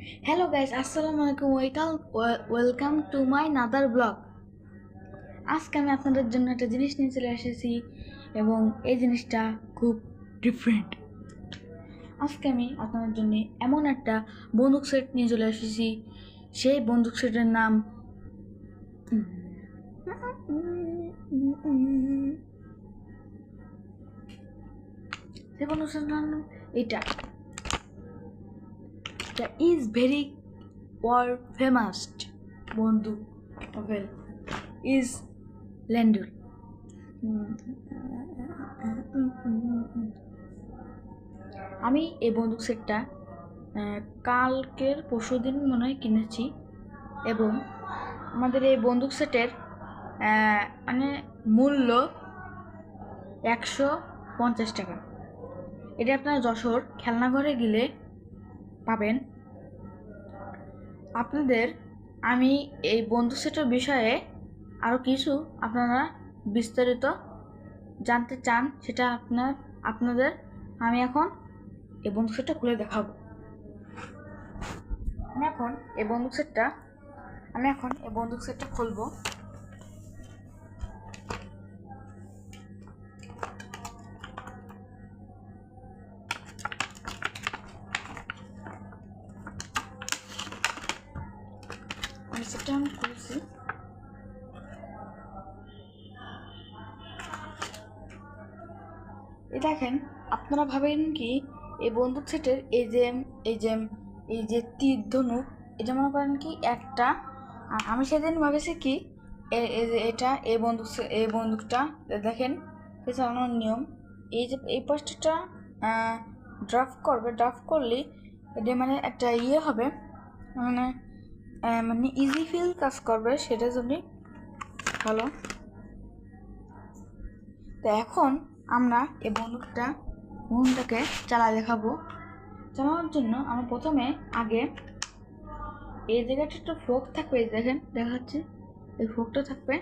Hello guys, আসসালামু আলাইকুম। Welcome to my another blog. আজকে আমি আপনাদের জন্য একটা জিনিস নিয়ে চলে এসেছি এবং এই জিনিসটা খুব ডিফারেন্ট। আজকে আমি আপনাদের জন্য এমন একটা বন্দুক সেট নিয়ে চলে এসেছি। সেই বন্দুক সেটের নাম এটা ইজ ভেরি world famous বন্দুক novel is ল্যান্ডুল। আমি এই বন্দুক সেটটা কালকের পরশুদিন মনে হয় কিনেছি এবং আমাদের এই বন্দুক সেটের মানে মূল্য 150 টাকা। এটা আপনারা যশোর খেলনাঘরে গেলে পাবেন। আপনাদের আমি এই বন্দুক সেটের বিষয়ে আরও কিছু আপনারা বিস্তারিত জানতে চান, সেটা আপনাদের আমি এখন এই বন্দুক সেটটা খুলে দেখাবো। আমি এখন এই বন্দুক সেটটা খুলবো। সেটটা আমি খুলছি। এই দেখেন, আপনারা ভাবেন কি এই বন্দুক সেটের এই যে তীর ধনুক, এটা মনে করেন কি একটা। আমি সেদিন ভাবেছি কি এটা এই বন্দুকটা দেখেন চালানোর নিয়ম। এই যে এই পোস্টারটা ড্রাফট করলে এটা মানে একটা হবে, মানে ইজি ফিল কাজ করবে, সেটা যদি ভালো। তো এখন আমরা এই বন্দুকটাকে চালাই দেখাবো। চালানোর জন্য আমরা প্রথমে আগে এই জায়গাটা একটা ফোক থাকবে, দেখেন দেখাচ্ছি, এই ফোকটা থাকবে।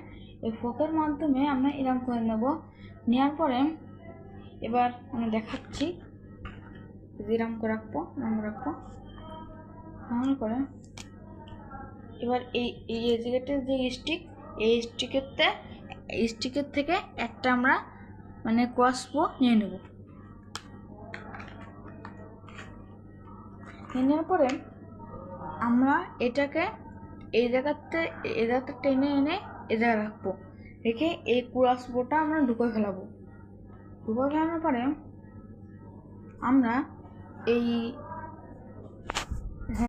এই ফোকের মাধ্যমে আমরা এরকম করে নেওয়ার পরে এবার আমি দেখাচ্ছি, এরকম করে রাখবো নামানোর পরে এবার এই জায়গাটার যে স্টিকের থেকে একটা আমরা মানে ক্রসবো নিয়ে নেব। নেওয়ার পরে আমরা এটাকে এই জায়গাতে টেনে এনে এই জায়গায় রাখবো, রেখে এই ক্রসবোটা আমরা ঢুকে ফেলানোর পরে আমরা